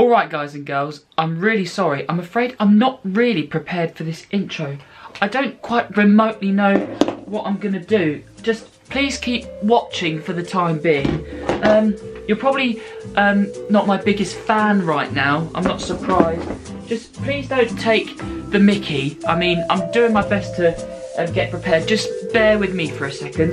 Alright guys and girls, I'm really sorry. I'm afraid I'm not really prepared for this intro. I don't quite remotely know what I'm going to do. Just please keep watching for the time being. You're probably not my biggest fan right now. I'm not surprised. Just please don't take the mickey. I mean, I'm doing my best to get prepared. Just bear with me for a second.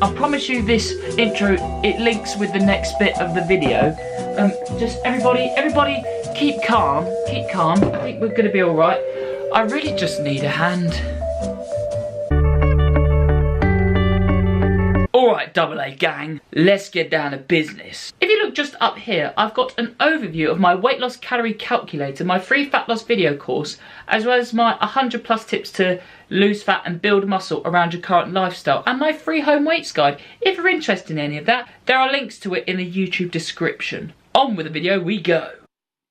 I promise you this intro, it links with the next bit of the video. Just everybody keep calm, I think we're gonna be alright. I really just need a hand. Alright AA gang, let's get down to business. If you look just up here, I've got an overview of my weight loss calorie calculator, my free fat loss video course, as well as my 100+ tips to lose fat and build muscle around your current lifestyle, and my free home weights guide. If you're interested in any of that, there are links to it in the YouTube description. On with the video we go.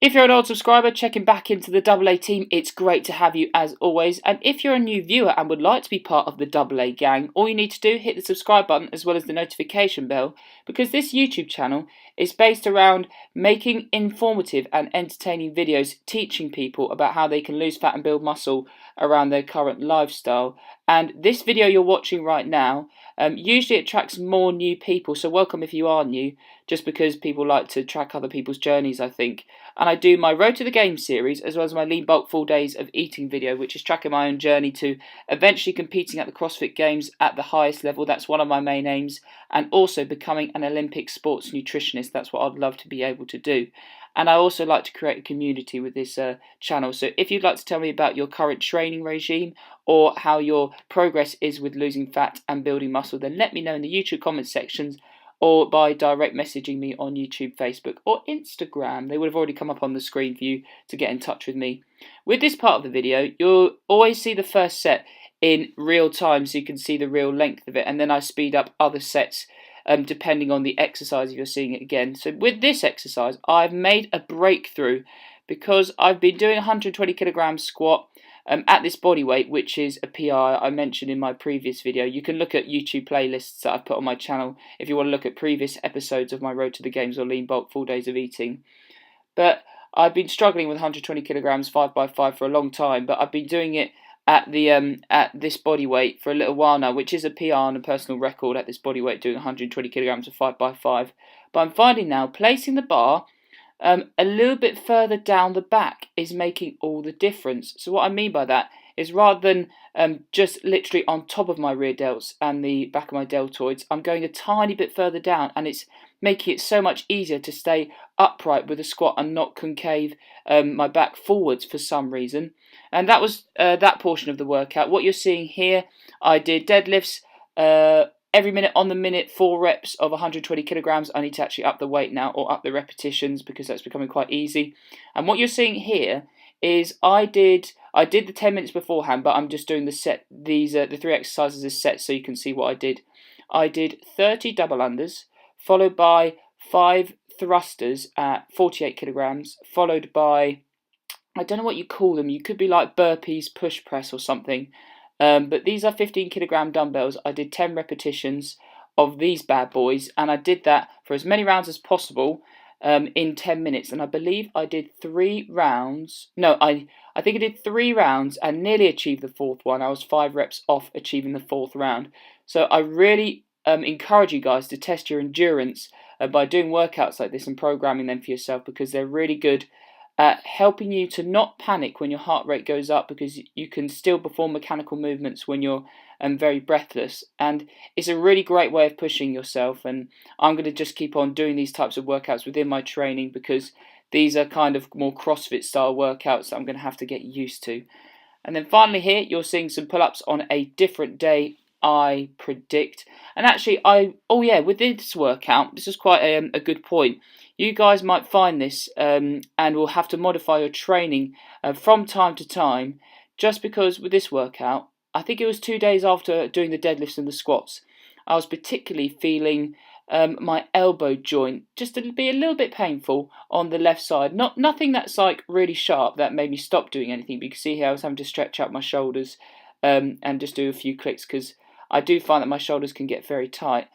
If you're an old subscriber checking back into the AA team, it's great to have you as always. And if you're a new viewer and would like to be part of the AA gang, all you need to do, hit the subscribe button as well as the notification bell, because this YouTube channel is based around making informative and entertaining videos teaching people about how they can lose fat and build muscle around their current lifestyle. And this video you're watching right now usually attracts more new people, so welcome if you are new, just because people like to track other people's journeys, I think. And I do my Road to the Game series as well as my Lean Bulk Full Days of Eating video, which is tracking my own journey to eventually competing at the CrossFit Games at the highest level. That's one of my main aims, and also becoming an Olympic sports nutritionist. That's what I'd love to be able to do. And I also like to create a community with this channel. So if you'd like to tell me about your current training regime or how your progress is with losing fat and building muscle, then let me know in the YouTube comments sections or by direct messaging me on YouTube, Facebook or Instagram. They would have already come up on the screen for you to get in touch with me. With this part of the video, you'll always see the first set in real time so you can see the real length of it, and then I speed up other sets depending on the exercise if you're seeing it again. So with this exercise, I've made a breakthrough because I've been doing 120 kilogram squat at this body weight, which is a PR I mentioned in my previous video. You can look at YouTube playlists that I've put on my channel if you want to look at previous episodes of my Road to the Games or Lean Bulk Full Days of Eating. But I've been struggling with 120 kilograms 5x5 for a long time, but I've been doing it at this body weight for a little while now, which is a PR and a personal record at this body weight, doing 120 kilograms of 5x5. But I'm finding now placing the bar a little bit further down the back is making all the difference. So what I mean by that is rather than just literally on top of my rear delts and the back of my deltoids, I'm going a tiny bit further down, and it's making it so much easier to stay upright with a squat and not concave my back forwards for some reason. And that was that portion of the workout. What you're seeing here, I did deadlifts every minute on the minute, 4 reps of 120 kilograms. I need to actually up the weight now, or up the repetitions, because that's becoming quite easy. And what you're seeing here is I did the 10 minutes beforehand, but I'm just doing the 3 exercises as sets so you can see what I did. I did 30 double unders, followed by 5 thrusters at 48 kilograms, followed by, I don't know what you call them, you could be like burpees, push press or something. But these are 15 kilogram dumbbells. I did 10 repetitions of these bad boys, and I did that for as many rounds as possible in 10 minutes. And I believe I did 3 rounds. No, I think I did 3 rounds and nearly achieved the 4th one. I was 5 reps off achieving the 4th round. So I really encourage you guys to test your endurance by doing workouts like this and programming them for yourself, because they're really good at helping you to not panic when your heart rate goes up, because you can still perform mechanical movements when you're very breathless. And it's a really great way of pushing yourself, and I'm going to just keep on doing these types of workouts within my training, because these are kind of more CrossFit style workouts that I'm going to have to get used to. And then finally here, you're seeing some pull-ups on a different day, I predict. And actually, with this workout, this is quite a good point. You guys might find this and will have to modify your training from time to time, just because with this workout, I think it was 2 days after doing the deadlifts and the squats, I was particularly feeling my elbow joint just to be a little bit painful on the left side. Nothing that's like really sharp that made me stop doing anything, but you can see here I was having to stretch out my shoulders and just do a few clicks, because I do find that my shoulders can get very tight.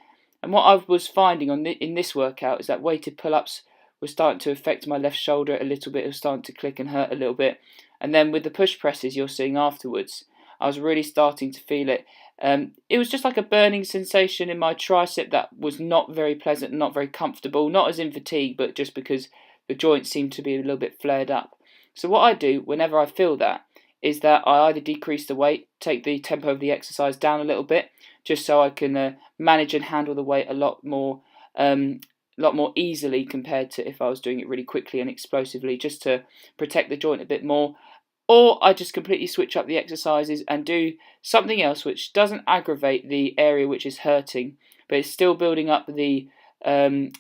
And what I was finding in this workout is that weighted pull-ups was starting to affect my left shoulder a little bit. It was starting to click and hurt a little bit. And then with the push presses you're seeing afterwards, I was really starting to feel it. It was just like a burning sensation in my tricep that was not very pleasant, not very comfortable, not as in fatigue, but just because the joints seemed to be a little bit flared up. So what I do whenever I feel that is that I either decrease the weight, take the tempo of the exercise down a little bit, just so I can manage and handle the weight a lot more easily compared to if I was doing it really quickly and explosively, just to protect the joint a bit more. Or I just completely switch up the exercises and do something else which doesn't aggravate the area which is hurting, but it's still building up the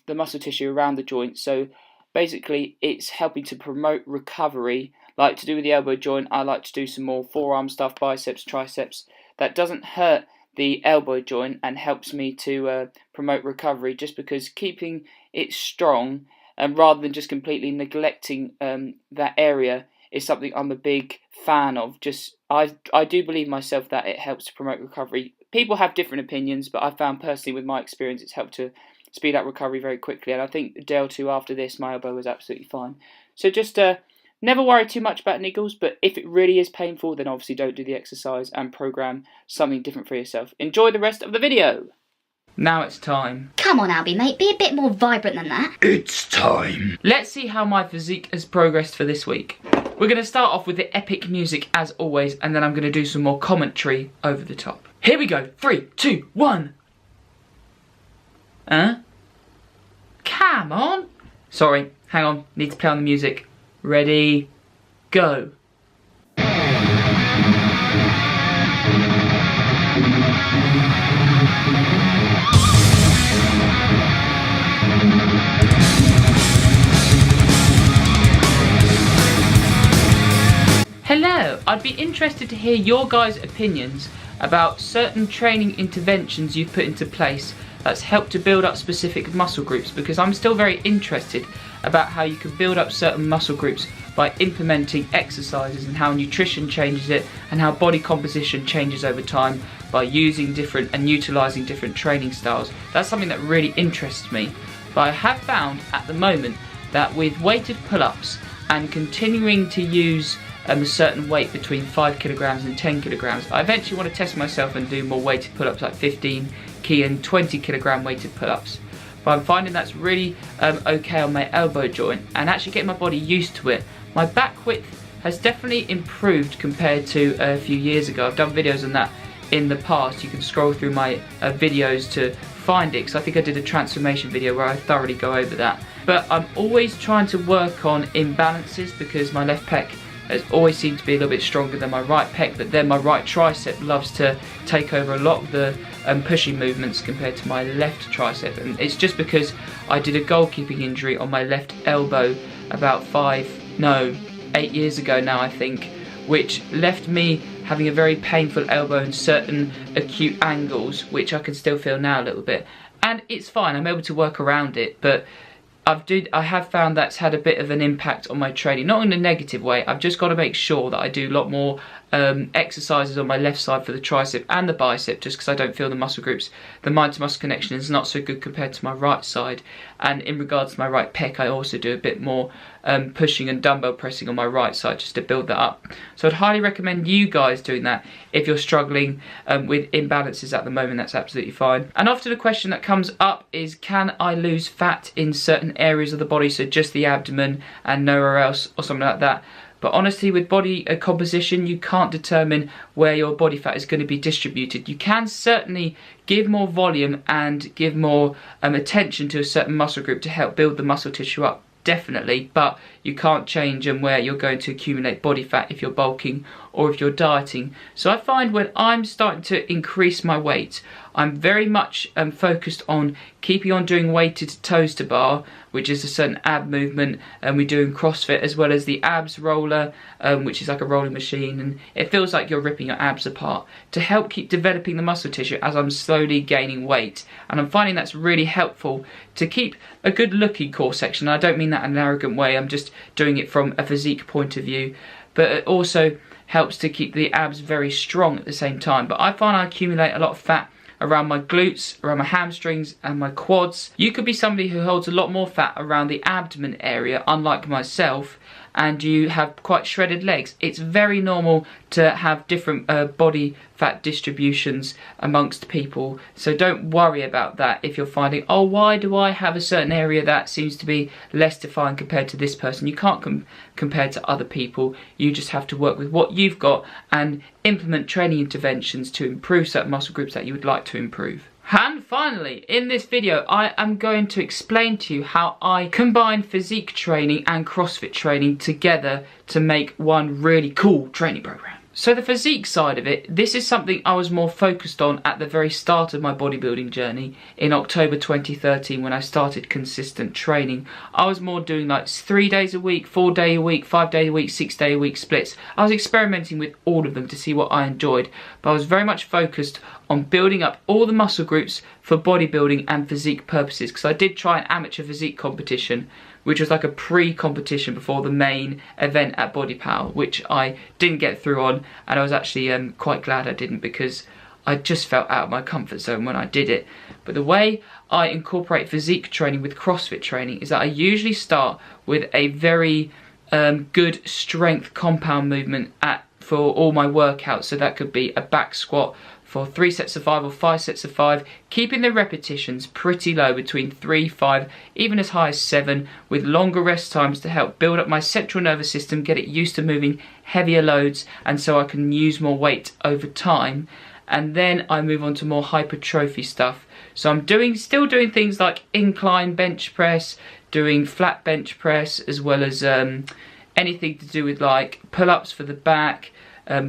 muscle tissue around the joint. So basically it's helping to promote recovery. Like to do with the elbow joint, I like to do some more forearm stuff, biceps, triceps. That doesn't hurt the elbow joint and helps me to promote recovery, just because keeping it strong and rather than just completely neglecting that area is something I'm a big fan of. I do believe myself that it helps to promote recovery. People have different opinions, but I found personally with my experience it's helped to speed up recovery very quickly, and I think a day or two after this my elbow was absolutely fine. So just never worry too much about niggles, but if it really is painful, then obviously don't do the exercise and program something different for yourself. Enjoy the rest of the video. Now it's time. Come on, Albie, mate, be a bit more vibrant than that. It's time. Let's see how my physique has progressed for this week. We're going to start off with the epic music as always, and then I'm going to do some more commentary over the top. Here we go. 3, 2, 1. Come on. Sorry, hang on. Need to play on the music. Ready, go. Hello, I'd be interested to hear your guys' opinions about certain training interventions you've put into place that's helped to build up specific muscle groups, because I'm still very interested about how you can build up certain muscle groups by implementing exercises and how nutrition changes it and how body composition changes over time by using different and utilising different training styles. That's something that really interests me. But I have found at the moment that with weighted pull-ups and continuing to use a certain weight between 5 kilograms and 10 kilograms, I eventually want to test myself and do more weighted pull-ups, like 15 key and 20 kilogram weighted pull-ups. But I'm finding that's really okay on my elbow joint and actually getting my body used to it. My back width has definitely improved compared to a few years ago. I've done videos on that in the past. You can scroll through my videos to find it, because I think I did a transformation video where I thoroughly go over that. But I'm always trying to work on imbalances, because my left pec has always seemed to be a little bit stronger than my right pec, but then my right tricep loves to take over a lot of the pushing movements compared to my left tricep. And it's just because I did a goalkeeping injury on my left elbow about 8 years ago now, I think, which left me having a very painful elbow in certain acute angles, which I can still feel now a little bit. And it's fine, I'm able to work around it, but I have found that's had a bit of an impact on my training, not in a negative way. I've just got to make sure that I do a lot more exercises on my left side for the tricep and the bicep, just because I don't feel the muscle groups, the mind to muscle connection is not so good compared to my right side. And in regards to my right pec, I also do a bit more pushing and dumbbell pressing on my right side just to build that up. So I'd highly recommend you guys doing that if you're struggling with imbalances at the moment. That's absolutely fine. And often a question that comes up is, can I lose fat in certain areas of the body, so just the abdomen and nowhere else, or something like that? But honestly, with body composition, you can't determine where your body fat is going to be distributed. You can certainly give more volume and give more attention to a certain muscle group to help build the muscle tissue up, definitely, but you can't change where you're going to accumulate body fat if you're bulking or if you're dieting. So I find when I'm starting to increase my weight, I'm very much focused on keeping on doing weighted toes to bar, which is a certain ab movement, and we do in CrossFit, as well as the abs roller, which is like a rolling machine, and it feels like you're ripping your abs apart to help keep developing the muscle tissue as I'm slowly gaining weight. And I'm finding that's really helpful to keep a good looking core section. I don't mean that in an arrogant way, I'm just doing it from a physique point of view, but it also helps to keep the abs very strong at the same time. But I find I accumulate a lot of fat around my glutes, around my hamstrings and my quads. You could be somebody who holds a lot more fat around the abdomen area, unlike myself, and you have quite shredded legs. It's very normal to have different body fat distributions amongst people, so don't worry about that if you're finding, oh, why do I have a certain area that seems to be less defined compared to this person. You can't compare to other people. You just have to work with what you've got and implement training interventions to improve certain muscle groups that you would like to improve. And finally, in this video, I am going to explain to you how I combine physique training and CrossFit training together to make one really cool training program. So the physique side of it, this is something I was more focused on at the very start of my bodybuilding journey in October 2013 when I started consistent training. I was more doing like 3 days a week, 4 day a week, 5 day a week, 6 day a week splits. I was experimenting with all of them to see what I enjoyed, but I was very much focused on building up all the muscle groups for bodybuilding and physique purposes, because I did try an amateur physique competition, which was like a pre-competition before the main event at Body Power, which I didn't get through on, and I was actually quite glad I didn't, because I just felt out of my comfort zone when I did it. But the way I incorporate physique training with CrossFit training is that I usually start with a very good strength compound movement for all my workouts. So that could be a back squat for 3 sets of 5 or 5 sets of 5, keeping the repetitions pretty low, between 3, 5, even as high as 7, with longer rest times to help build up my central nervous system, get it used to moving heavier loads, and so I can use more weight over time. And then I move on to more hypertrophy stuff. So I'm still doing things like incline bench press, doing flat bench press, as well as anything to do with like pull-ups for the back,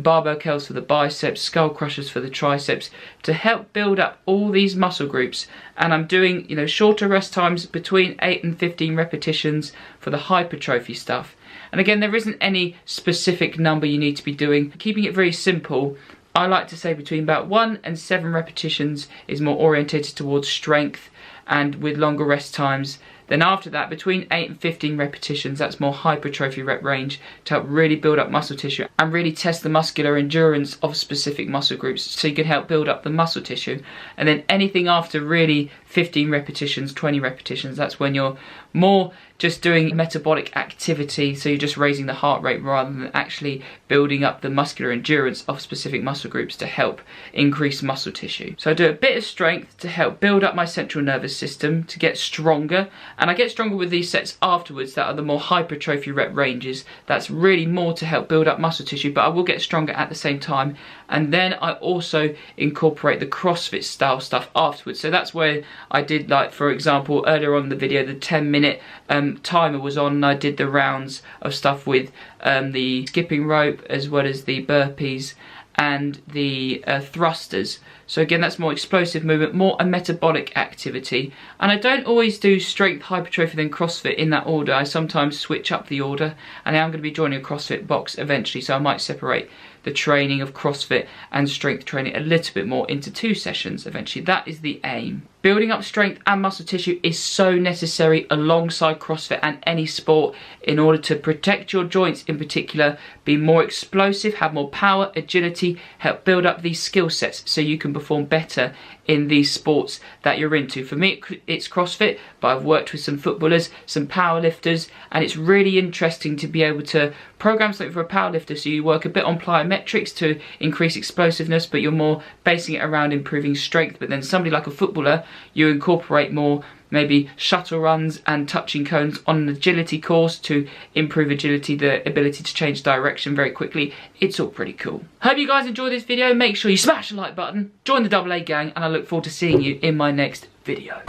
barbell curls for the biceps, skull crushers for the triceps, to help build up all these muscle groups. And I'm doing, you know, shorter rest times between 8 and 15 repetitions for the hypertrophy stuff. And again, there isn't any specific number you need to be doing. Keeping it very simple, I like to say between about 1 and 7 repetitions is more orientated towards strength, and with longer rest times. Then after that, between 8 and 15 repetitions, that's more hypertrophy rep range, to help really build up muscle tissue and really test the muscular endurance of specific muscle groups, so you can help build up the muscle tissue. And then anything after really 15 repetitions, 20 repetitions, that's when you're more just doing metabolic activity, so you're just raising the heart rate rather than actually building up the muscular endurance of specific muscle groups to help increase muscle tissue. So I do a bit of strength to help build up my central nervous system to get stronger, and I get stronger with these sets afterwards that are the more hypertrophy rep ranges. That's really more to help build up muscle tissue, but I will get stronger at the same time. And then I also incorporate the CrossFit style stuff afterwards. So that's where I did, like, for example, earlier on in the video, the 10-minute timer was on, and I did the rounds of stuff with the skipping rope, as well as the burpees and the thrusters. So again, that's more explosive movement, more a metabolic activity. And I don't always do strength, hypertrophy, then CrossFit in that order. I sometimes switch up the order, and I am going to be joining a CrossFit box eventually, so I might separate the training of CrossFit and strength training a little bit more into 2 sessions eventually. That is the aim. Building up strength and muscle tissue is so necessary alongside CrossFit and any sport in order to protect your joints in particular, be more explosive, have more power, agility, help build up these skill sets so you can perform better in these sports that you're into. For me, it's CrossFit, but I've worked with some footballers, some powerlifters, and it's really interesting to be able to program something for a powerlifter, so you work a bit on plyometrics to increase explosiveness, but you're more basing it around improving strength. But then somebody like a footballer, you incorporate more maybe shuttle runs and touching cones on an agility course to improve agility, the ability to change direction very quickly. It's all pretty cool. Hope you guys enjoyed this video. Make sure you smash the like button, join the AA gang, and I look forward to seeing you in my next video.